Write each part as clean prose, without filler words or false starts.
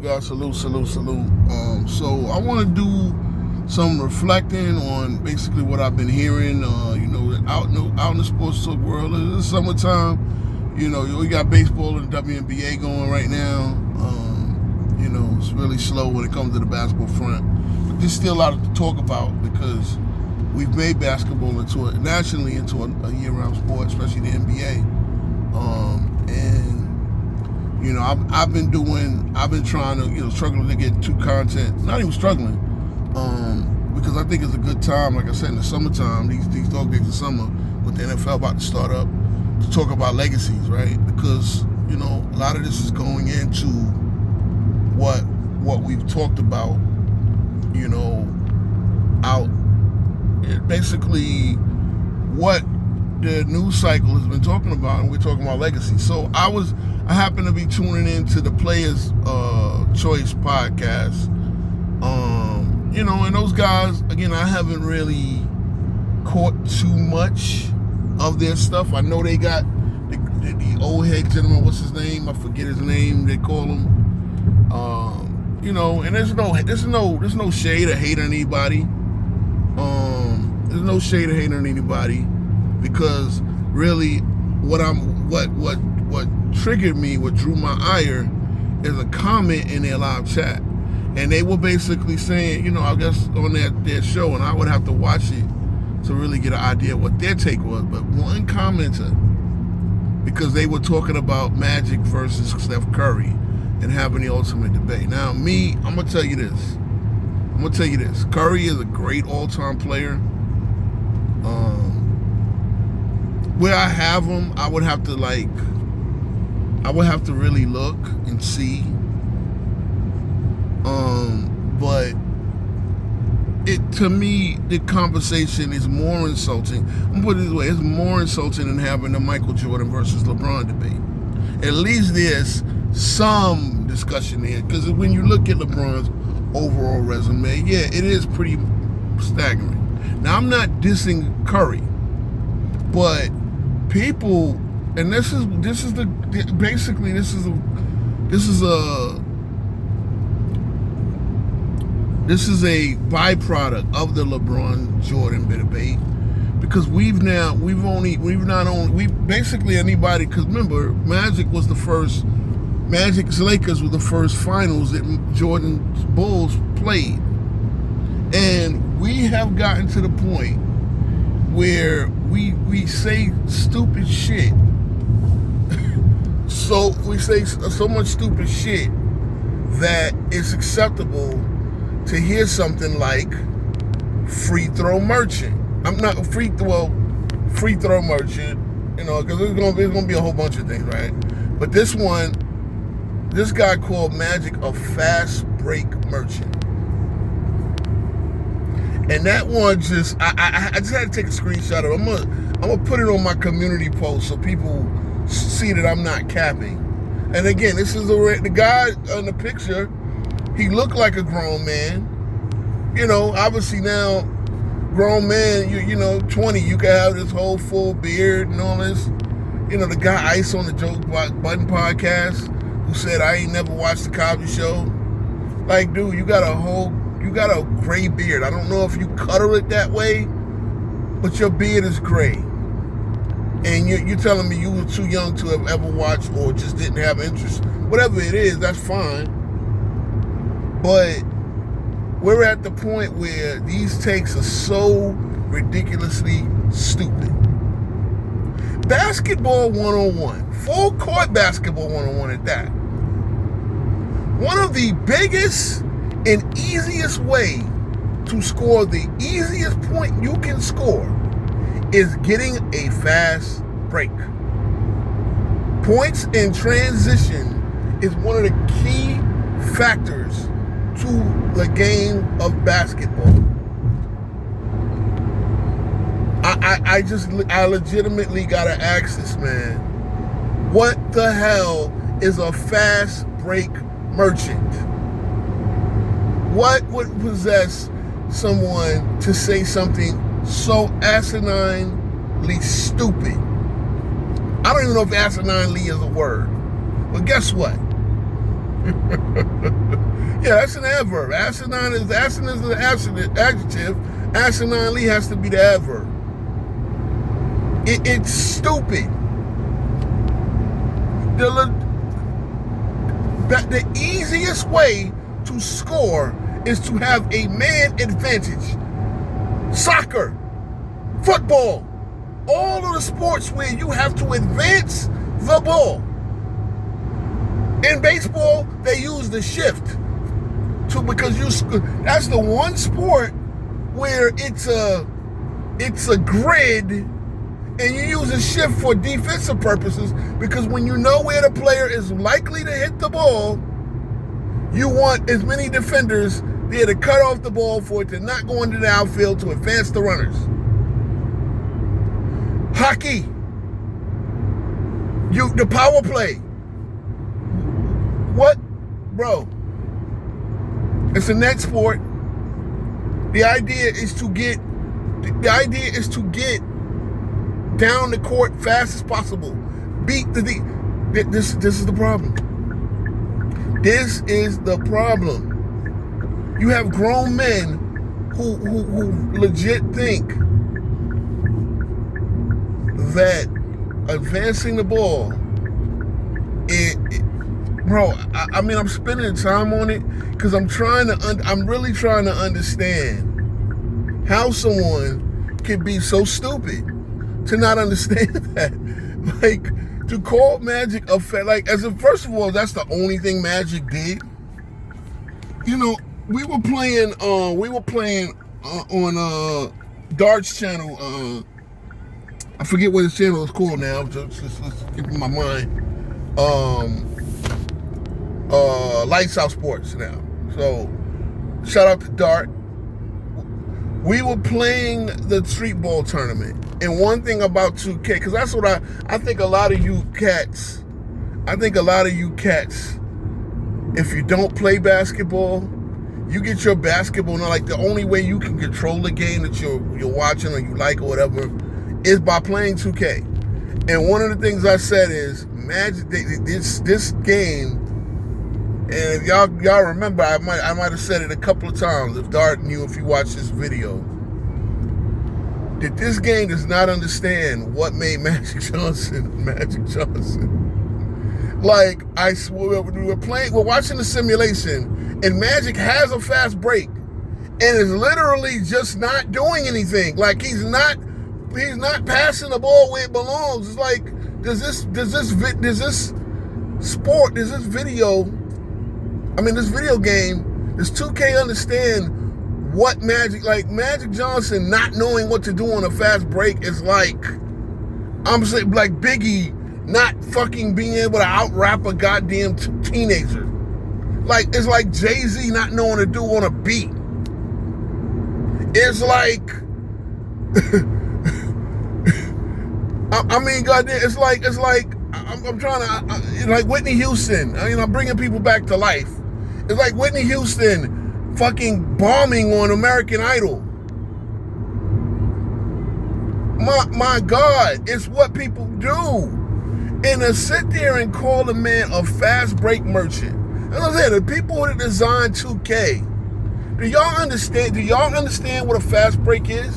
guys. Salute. So I want to do some reflecting on basically what I've been hearing. Out in the sports talk world. It's summertime. We got baseball and the WNBA going right now. It's really slow when it comes to the basketball front. But there's still a lot to talk about because we've made basketball nationally into a year-round sport, especially the NBA. I've been trying to, struggling to get to content. Not even struggling, because I think it's a good time. Like I said, in the summertime, these dog days of summer, with the NFL about to start up, to talk about legacies, right? Because a lot of this is going into what we've talked about, basically what the news cycle has been talking about, and we're talking about legacy. So I happened to be tuning into the Players Choice podcast, and those guys, again, I haven't really caught too much of their stuff. I know they got the old head gentleman, what's his name? I forget his name. They call him. And there's no shade or hate on anybody. There's no shade or hate on anybody, because really, what triggered me, what drew my ire, is a comment in their live chat, and they were basically saying, I guess on their show, and I would have to watch it to really get an idea what their take was. But one commenter, because they were talking about Magic versus Steph Curry and having the ultimate debate. Now, I'm gonna tell you this. Curry is a great all-time player. Where I have him, I would have to really look and see. But to me, the conversation is more insulting. I'm gonna put it this way: it's more insulting than having the Michael Jordan versus LeBron debate. At least there's some discussion there, because when you look at LeBron's overall resume, yeah, it is pretty staggering. Now, I'm not dissing Curry, but people, and this is a byproduct of the LeBron Jordan debate, because basically anybody, because remember, Magic's Lakers were the first finals that Jordan's Bulls played. And we have gotten to the point where we say stupid shit. So we say so much stupid shit that it's acceptable to hear something like free throw merchant. Free throw merchant, because there's gonna be a whole bunch of things, right? But this guy called Magic a fast break merchant. And that one I just had to take a screenshot of it. I'm gonna put it on my community post so people see that I'm not capping. And again, this is the guy in the picture. He looked like a grown man. Obviously now, grown man, 20, you can have this whole full beard and all this. The guy Ice on the Joe Budden podcast, who said, I ain't never watched the Cosby Show. Like, dude, you got a gray beard. I don't know if you color it that way, but your beard is gray. And you're telling me you were too young to have ever watched, or just didn't have interest. Whatever it is, that's fine. But we're at the point where these takes are so ridiculously stupid. Basketball 101, full court basketball 101 at that. One of the biggest and easiest way to score the easiest point you can score is getting a fast break. Points in transition is one of the key factors to the game of basketball. I legitimately gotta ask this man, what the hell is a fast break merchant? What would possess someone to say something so asininely stupid? I don't even know if asininely is a word. But guess what? Yeah, that's an adverb. Asinine is an adjective. Asininely has to be the adverb. It's stupid. The easiest way to score is to have a man advantage. Soccer, football, all of the sports where you have to advance the ball. In baseball, they use the shift because that's the one sport where it's a grid, and you use a shift for defensive purposes, because when you know where the player is likely to hit the ball, you want as many defenders there to cut off the ball for it to not go into the outfield to advance the runners. Hockey, the power play. What, bro? It's a net sport. The idea is to get down the court fast as possible. Beat the this is the problem. This is the problem. You have grown men who legit think that advancing the ball, bro, I mean, I'm spending time on it because I'm really trying to understand how someone can be so stupid to not understand that. Like, to call Magic a first of all, that's the only thing Magic did. You know, we were playing on Darts channel. I forget what his channel is called now. Just keep in my mind. Lights Out Sports now. So shout out to Dart. We were playing the street ball tournament. And one thing about 2K, because that's what I think a lot of you cats, if you don't play basketball, you get your basketball, not like the only way you can control the game that you're watching or you like or whatever is by playing 2K. And one of the things I said is, Magic, this game, and if y'all remember, I might have said it a couple of times, if Dart knew, if you watch this video, that this game does not understand what made Magic Johnson. Like, we're watching the simulation, and Magic has a fast break, and is literally just not doing anything. Like, he's not passing the ball where it belongs. It's like, does this video game, does 2K understand what Magic Johnson not knowing what to do on a fast break is like? I'm saying, like Biggie not fucking being able to out-rap a goddamn teenager. Like, it's like Jay-Z not knowing what to do on a beat. It's like, I mean, goddamn, it's like I'm trying to, like Whitney Houston. I'm bringing people back to life. It's like Whitney Houston fucking bombing on American Idol. My God, it's what people do. And to sit there and call a man a fast break merchant. As I said, the people that designed 2K, do y'all understand what a fast break is?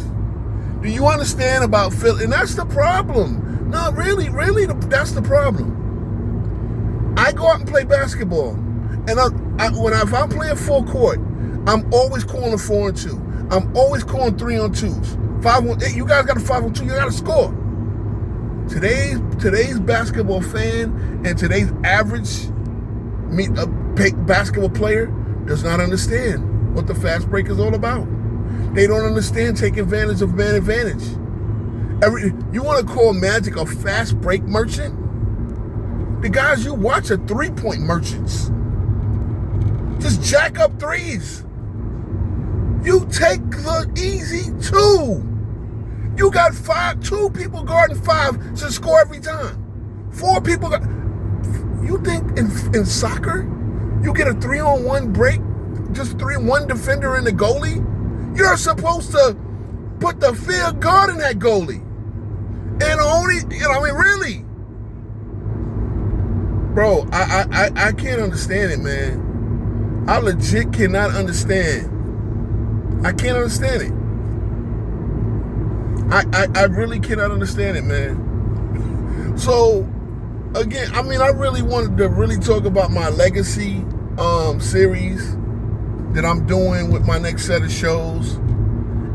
Do you understand about Phil? And that's the problem. No, really, that's the problem. I go out and play basketball, and if I'm playing full court, I'm always calling a 4-on-2. I'm always calling 3-on-2s. 5-on-8. You guys got a 5-on-2. You got to score. Today's basketball fan and today's average basketball player does not understand what the fast break is all about. They don't understand taking advantage of man advantage. You want to call Magic a fast break merchant? The guys you watch are 3-point merchants. Just jack up threes. You take the easy 2. You got 2 people guarding 5 to score every time. 4 people. You think in soccer, you get a 3-on-1 break, just 1 defender in the goalie? You're supposed to put the field guard in that goalie. And really. Bro, I can't understand it, man. I legit cannot understand. I can't understand it. I really cannot understand it, man. So, again, I mean, I really wanted to really talk about my legacy series that I'm doing with my next set of shows.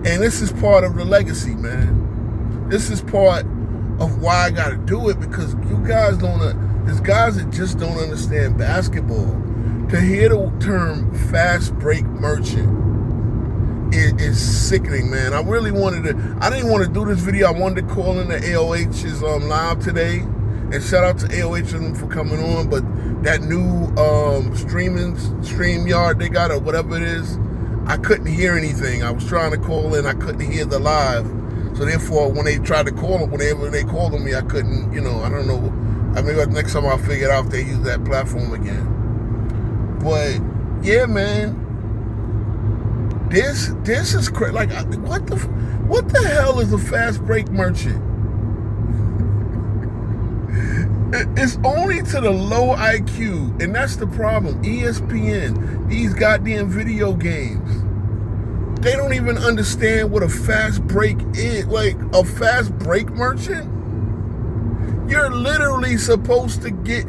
And this is part of the legacy, man. This is part of why I got to do it, because you guys there's guys that just don't understand basketball. To hear the term fast break merchant is sickening, man. I really I didn't want to do this video. I wanted to call in the AOH's live today, and shout out to AOH and them for coming on, but that new StreamYard they got, or whatever it is, I couldn't hear anything. I was trying to call in, I couldn't hear the live. So therefore, when they tried to call them, whenever they called on me, I couldn't, I don't know. I mean, next time I'll figure it out if they use that platform again. But, yeah, man. This is crazy. Like, what the hell is a fast break merchant? It's only to the low IQ, and that's the problem. ESPN, these goddamn video games, they don't even understand what a fast break is. Like, a fast break merchant? You're literally supposed to get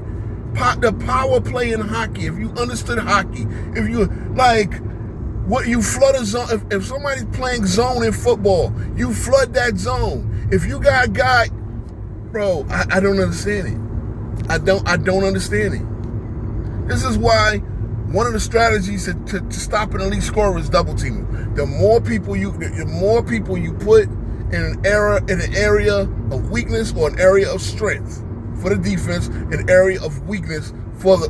the power play in hockey. If you understood hockey, if you, like, what you flood a zone. If somebody's playing zone in football, you flood that zone. If you got a guy, bro, I don't understand it. I don't understand it. This is why one of the strategies to stop an elite scorer is double teaming. The more people you put in an area of weakness or an area of strength for the defense, an area of weakness for the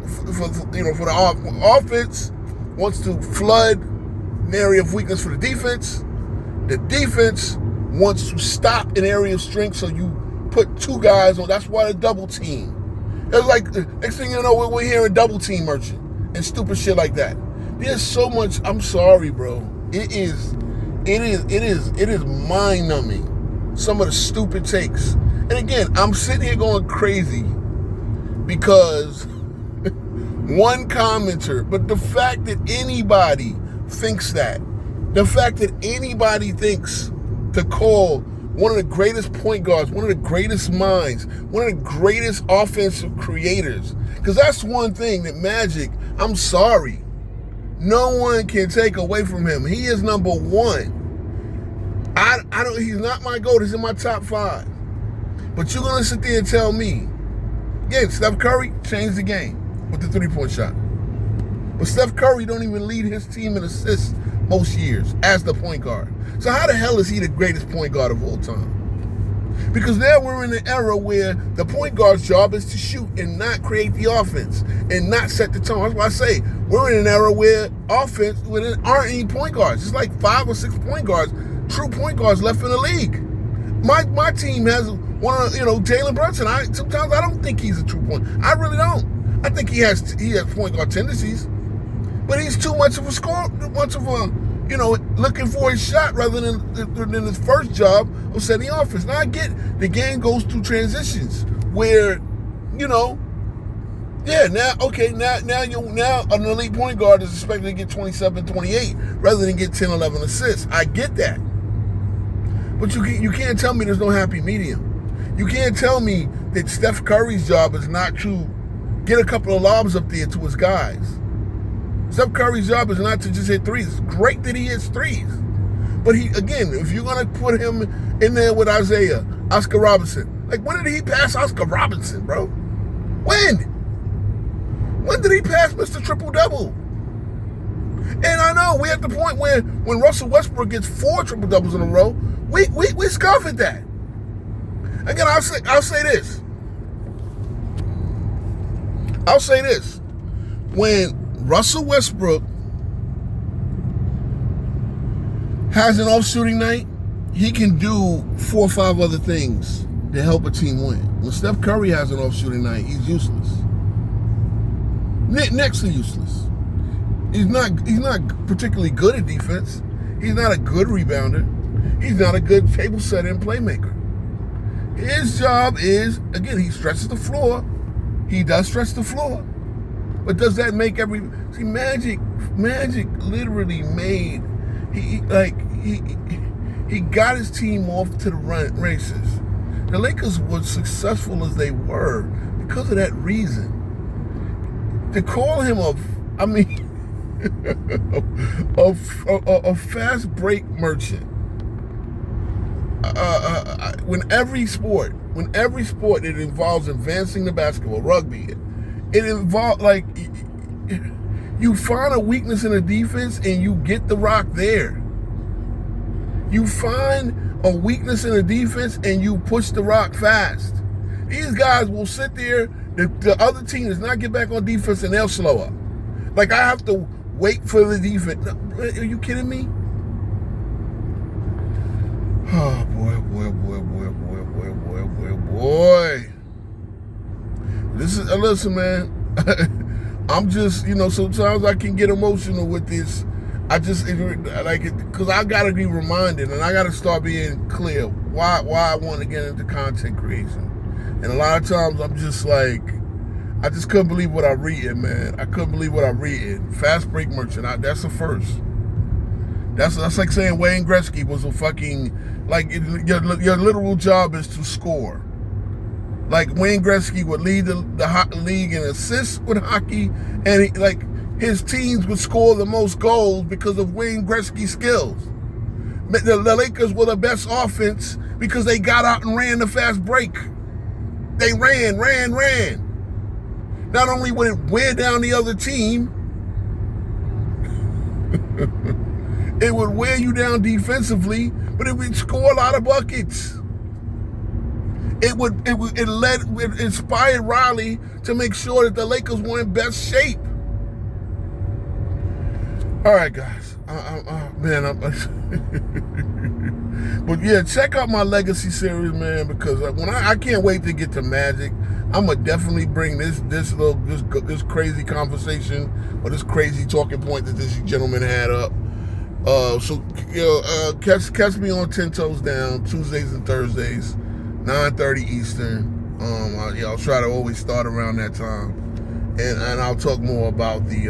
offense wants to flood an area of weakness for the defense. The defense wants to stop an area of strength, so you put two guys on. That's why the double team. It's like, next thing you know, we're hearing double team merchant and stupid shit like that. There's so much. I'm sorry, bro. It is mind numbing. Some of the stupid takes. And again, I'm sitting here going crazy because one commenter, but the fact that anybody thinks that, the fact that anybody thinks to call one of the greatest point guards, one of the greatest minds, one of the greatest offensive creators, because that's one thing that Magic, I'm sorry, no one can take away from him. He is number one. He's not my GOAT, he's in my top 5. But you're gonna sit there and tell me, again, Steph Curry changed the game with the 3-point shot. But Steph Curry don't even lead his team in assists most years as the point guard. So how the hell is he the greatest point guard of all time? Because now we're in an era where the point guard's job is to shoot and not create the offense and not set the tone. That's why I say we're in an era where there aren't any point guards. It's like 5 or 6 point guards, true point guards left in the league. My team has one of Jalen Brunson. Sometimes I don't think he's a true point. I really don't. I think he has point guard tendencies, but he's too much of a scorer, looking for his shot rather than his first job of setting the offense. Now I get the game goes through transitions where, now an elite point guard is expected to get 27, 28 rather than get 10, 11 assists. I get that. But you can't tell me there's no happy medium. You can't tell me that Steph Curry's job is not to get a couple of lobs up there to his guys. Steph Curry's job is not to just hit threes. It's great that he hits threes. But if you're going to put him in there with Oscar Robertson, like, when did he pass Oscar Robertson, bro? When did he pass Mr. Triple-Double? And I know we're at the point where when Russell Westbrook gets 4 triple-doubles in a row, we scoff at that. Again, I'll say this. When Russell Westbrook has an off shooting night, he can do 4 or 5 other things to help a team win. When Steph Curry has an off shooting night, he's useless. Next to useless. He's not particularly good at defense. He's not a good rebounder. He's not a good table setter and playmaker. His job is, again, he stretches the floor He does stretch the floor. But does that make see, Magic literally made he got his team off to the races. The Lakers were successful as they were because of that reason. To call him a fast break merchant. When every sport it involves advancing the basketball, rugby, it involves like you find a weakness in the defense and you get the rock there. You find a weakness in the defense and you push the rock fast. These guys will sit there, the other team does not get back on defense and they'll slow up. Like I have to wait for the defense. Are you kidding me? Oh boy. Listen, man. I'm just, sometimes I can get emotional with this. I just like it because I gotta be reminded and I gotta start being clear why I want to get into content creation. And a lot of times I'm just like, I just couldn't believe what I'm reading, man. I couldn't believe what I'm reading. Fast break merchant. That's the first. That's like saying Wayne Gretzky was a fucking, like, your literal job is to score. Like Wayne Gretzky would lead the league in assists with hockey, and his teams would score the most goals because of Wayne Gretzky's skills. The Lakers were the best offense because they got out and ran the fast break. They ran. Not only would it wear down the other team, it would wear you down defensively, but it would score a lot of buckets. It inspired Riley to make sure that the Lakers were in best shape. All right, guys. But yeah, check out my Legacy series, man, because I can't wait to get to Magic. I'm gonna definitely bring this crazy conversation or this crazy talking point that this gentleman had up. Catch me on 10 Toes Down Tuesdays and Thursdays, 9:30 Eastern. I'll try to always start around that time, and I'll talk more about the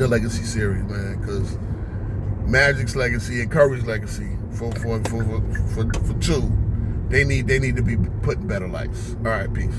Legacy series, man, because Magic's legacy and Curry's legacy for two, they need to be put in better lights. All right, peace.